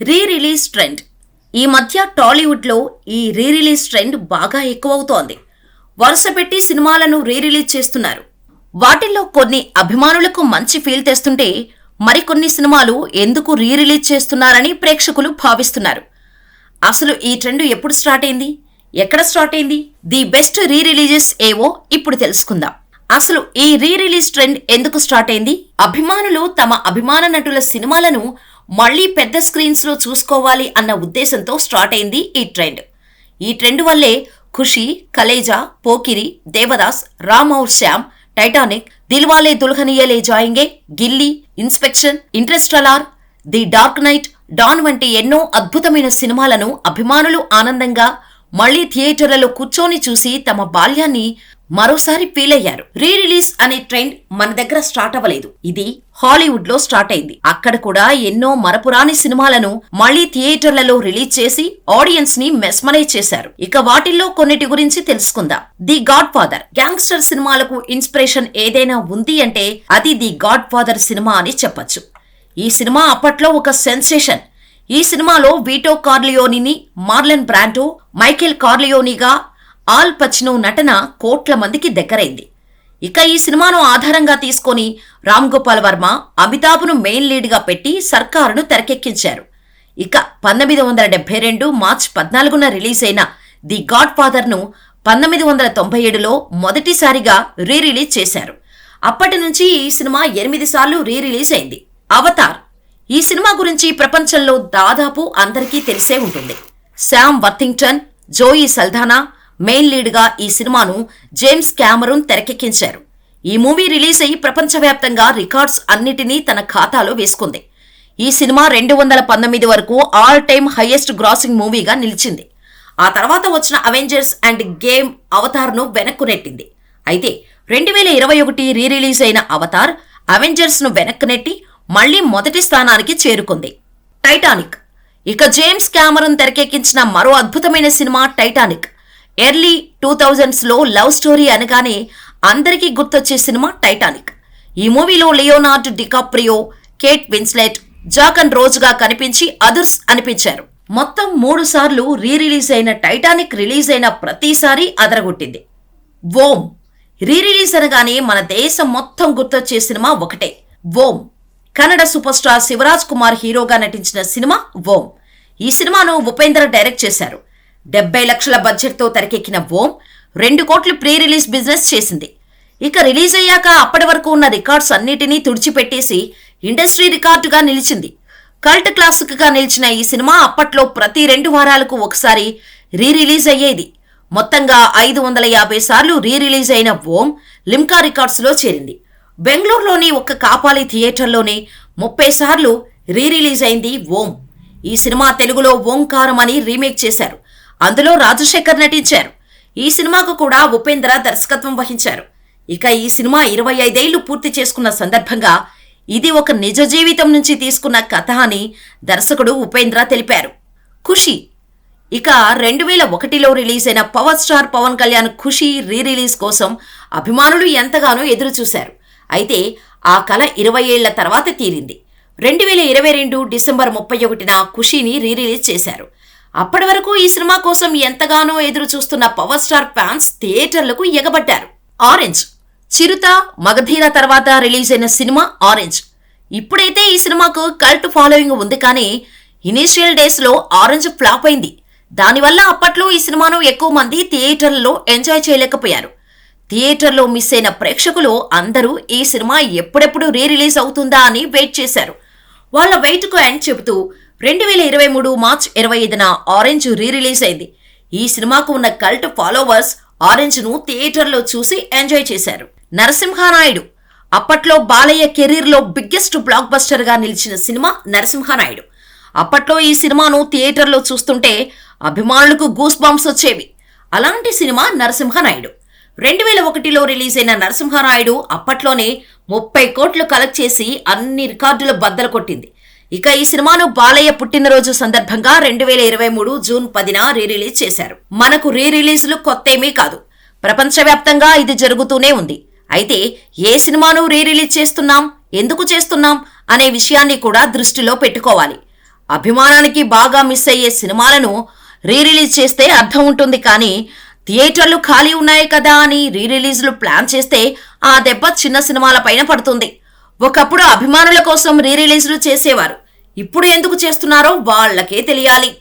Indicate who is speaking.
Speaker 1: Re release trend. ఈ మధ్య టాలీవుడ్లో ఈ రీ రిలీజ్ ట్రెండ్ బాగా ఎక్కువవుతోంది. వరుస పెట్టి సినిమాలను రీ రిలీజ్ చేస్తున్నారు. వాటిల్లో కొన్ని అభిమానులకు మంచి ఫీల్ తెస్తుంటే మరికొన్ని సినిమాలు ఎందుకు రీ రిలీజ్ చేస్తున్నారని ప్రేక్షకులు భావిస్తున్నారు. అసలు ఈ ట్రెండ్ ఎప్పుడు స్టార్ట్ అయింది, ఎక్కడ స్టార్ట్ అయింది, ది బెస్ట్ రీ రిలీజెస్ ఏవో ఇప్పుడు తెలుసుకుందాం. అసలు ఈ రీ రిలీజ్ ట్రెండ్ ఎందుకు స్టార్ట్ అయింది? అభిమానులు తమ అభిమాన నటుల సినిమాలను మళ్లీ పెద్ద స్క్రీన్స్ లో చూసుకోవాలి అన్న ఉద్దేశంతో స్టార్ట్ అయింది ఈ ట్రెండ్. ఈ ట్రెండ్ వల్లే Khushi, Kaleja, Pokiri, Devdas, Ram Aur Shyam, Titanic, Dilwale Dulhania Le Jayenge, Gilli, Inception, Interstellar, the dark knight, Don వంటి ఎన్నో అద్భుతమైన సినిమాలను అభిమానులు ఆనందంగా మళ్లీ థియేటర్లలో కూర్చొని చూసి తమ బాల్యాన్ని మరోసారి ఫీల్ అయ్యారు. రీ రిలీజ్ అనే ట్రెండ్ మన దగ్గర స్టార్ట్ అవ్వలేదు. ఇది హాలీవుడ్ లో స్టార్ట్ అయింది. అక్కడ కూడా ఎన్నో మరపురాని సినిమాలను మళ్లీ థియేటర్లలో రిలీజ్ చేసి ఆడియన్స్ ని మెస్మరైజ్ చేశారు. ఇక వాటిల్లో కొన్నిటి గురించి తెలుసుకుందాం. The God father. గ్యాంగ్స్టర్ సినిమాలకు ఇన్స్పిరేషన్ ఏదైనా ఉంది అంటే అది ది గాడ్ ఫాదర్ సినిమా అని చెప్పొచ్చు. ఈ సినిమా అప్పట్లో ఒక సెన్సేషన్. ఈ సినిమాలో వీటో కార్లియోనిని మార్లన్ బ్రాండో, మైకేల్ కార్లియోనిగా ఆల్ పచినో నటన కోట్ల మందికి దగ్గరైంది. ఇక ఈ సినిమాను ఆధారంగా తీసుకొని రామ్ గోపాల్ వర్మ, అమితాబ్ను మెయిన్ లీడ్ గా పెట్టి సర్కారును తెరకెక్కించారు. ఇక 1972 మార్చి 14న రిలీజ్ అయిన ది గాడ్ ఫాదర్ ను 1997లో మొదటిసారిగా రీ రిలీజ్ చేశారు. అప్పటి నుంచి ఈ సినిమా 8 సార్లు రీ రిలీజ్ అయింది. అవతార్. ఈ సినిమా గురించి ప్రపంచంలో దాదాపు అందరికీ తెలిసే ఉంటుంది. Sam Worthington, జోయి Saldanha main lead గా ఈ సినిమాను జేమ్స్ కెమెరూన్ తెరకెక్కించారు. ఈ మూవీ రిలీజ్ అయి ప్రపంచవ్యాప్తంగా రికార్డ్స్ అన్నిటినీ తన ఖాతాలో వేసుకుంది. ఈ సినిమా 219 వరకు ఆల్ టైమ్ హైయెస్ట్ గ్రాసింగ్ మూవీగా నిలిచింది. ఆ తర్వాత వచ్చిన అవెంజర్స్ అండ్ గేమ్ అవతార్ ను వెనక్కు నెట్టింది. అయితే 2021 రీ రిలీజ్ అయిన అవతార్ అవెంజర్స్ ను వెనక్కు నెట్టి మళ్లీ మొదటి స్థానానికి చేరుకుంది. టైటానిక్. ఇక జేమ్స్ కెమెరూన్ తెరకెక్కించిన మరో అద్భుతమైన సినిమా టైటానిక్. ఎర్లీ 2000s లో లవ్ స్టోరీ అనగానే అందరికీ గుర్తొచ్చే సినిమా టైటానిక్. ఈ మూవీలో Leonardo DiCaprio, Kate Winslet, Jack and Rose గా కనిపించి అదుర్స్ అనిపించారు. మొత్తం 3 సార్లు రీ రిలీజ్ అయిన టైటానిక్ రిలీజ్ అయిన ప్రతిసారి అదరగొట్టింది. ఓం. రీ రిలీజ్ అనగానే మన దేశం మొత్తం గుర్తొచ్చే సినిమా ఒకటే, ఓం. కన్నడ సూపర్ స్టార్ శివరాజ్ కుమార్ హీరోగా నటించిన సినిమా ఓం. ఈ సినిమాను ఉపేంద్ర డైరెక్ట్ చేశారు. 70 లక్షల బడ్జెట్ తో తెరకెక్కిన ఓం 2 కోట్ల ప్రీ రిలీజ్ బిజినెస్ చేసింది. ఇక రిలీజ్ అయ్యాక అప్పటి వరకు ఉన్న రికార్డ్స్ అన్నిటినీ తుడిచిపెట్టేసి ఇండస్ట్రీ రికార్డుగా నిలిచింది. కల్ట్ క్లాసిక్ గా నిలిచిన ఈ సినిమా అప్పట్లో ప్రతి 2 వారాలకు ఒకసారి రీ రిలీజ్ అయ్యేది. మొత్తంగా 550 సార్లు రీ రిలీజ్ అయిన ఓం లిమ్కా రికార్డ్స్ లో చేరింది. బెంగళూరులోని ఒక కాపాలి థియేటర్లోనే 30 సార్లు రీ రిలీజ్ అయింది ఓం. ఈ సినిమా తెలుగులో ఓంకారం అని రీమేక్ చేశారు. అందులో రాజశేఖర్ నటించారు. ఈ సినిమాకు కూడా ఉపేంద్ర దర్శకత్వం వహించారు. ఇక ఈ సినిమా 25 ఏళ్లు పూర్తి చేసుకున్న సందర్భంగా ఇది ఒక నిజ జీవితం నుంచి తీసుకున్న కథ అని దర్శకుడు ఉపేంద్ర తెలిపారు. ఖుషీ. ఇక 2001లో రిలీజ్ అయిన పవర్ స్టార్ పవన్ కళ్యాణ్ ఖుషీ రీ రిలీజ్ కోసం అభిమానులు ఎంతగానో ఎదురు చూశారు. అయితే ఆ కల 20 ఏళ్ల తర్వాత తీరింది. 2022 డిసెంబర్ 31న ఖుషీని రీ రిలీజ్ చేశారు. అప్పటి వరకు ఈ సినిమా కోసం ఎంతగానో ఎదురు చూస్తున్న పవర్ స్టార్ ఫ్యాన్స్ థియేటర్లకు ఎగబడ్డారు. ఆరెంజ్. చిరుత, మగధీర తర్వాత రిలీజ్ అయిన సినిమా ఆరెంజ్. ఇప్పుడైతే ఈ సినిమాకు కల్ట్ ఫాలోయింగ్ ఉంది, కానీ ఇనీషియల్ డేస్ లో ఆరెంజ్ ఫ్లాప్ అయింది. దానివల్ల అప్పట్లో ఈ సినిమాను ఎక్కువ మంది థియేటర్లలో ఎంజాయ్ చేయలేకపోయారు. థియేటర్లో మిస్ అయిన ప్రేక్షకులు అందరూ ఈ సినిమా ఎప్పుడెప్పుడు రీ రిలీజ్ అవుతుందా అని వెయిట్ చేశారు. వాళ్ళ వెయిట్ కు ఎండ్ చెబుతూ 2023 మార్చి 25న ఆరెంజ్ రీ రిలీజ్ అయింది. ఈ సినిమాకు ఉన్న కల్ట్ ఫాలోవర్స్ ఆరెంజ్ ను థియేటర్లో చూసి ఎంజాయ్ చేశారు. నరసింహానాయుడు. అప్పట్లో బాలయ్య కెరీర్ లో బిగ్గెస్ట్ బ్లాక్ బస్టర్ గా నిలిచిన సినిమా నరసింహానాయుడు. అప్పట్లో ఈ సినిమాను థియేటర్లో చూస్తుంటే అభిమానులకు గూస్ బంప్స్ వచ్చేవి. అలాంటి సినిమా నరసింహానాయుడు. 2001లో రిలీజ్ అయిన నరసింహానాయుడు అప్పట్లోనే 30 కోట్లు కలెక్ట్ చేసి అన్ని రికార్డులు బద్దలు కొట్టింది. ఇక ఈ సినిమాను బాలయ్య పుట్టినరోజు సందర్భంగా 2023 జూన్ 10న రీ రిలీజ్ చేశారు. మనకు రీ రిలీజులు కొత్తేమీ కాదు, ప్రపంచవ్యాప్తంగా ఇది జరుగుతూనే ఉంది. అయితే ఏ సినిమాను రీ రిలీజ్ చేస్తున్నాం, ఎందుకు చేస్తున్నాం అనే విషయాన్ని కూడా దృష్టిలో పెట్టుకోవాలి. అభిమానానికి బాగా మిస్ అయ్యే సినిమాలను రీ రిలీజ్ చేస్తే అర్థం ఉంటుంది, కానీ థియేటర్లు ఖాళీ ఉన్నాయి కదా అని రీ రిలీజ్లు ప్లాన్ చేస్తే ఆ దెబ్బ చిన్న సినిమాల పైన పడుతుంది. ఒకప్పుడు అభిమానుల కోసం రీ రిలీజ్లు చేసేవారు, ఇప్పుడు ఎందుకు చేస్తున్నారో వాళ్ళకే తెలియాలి.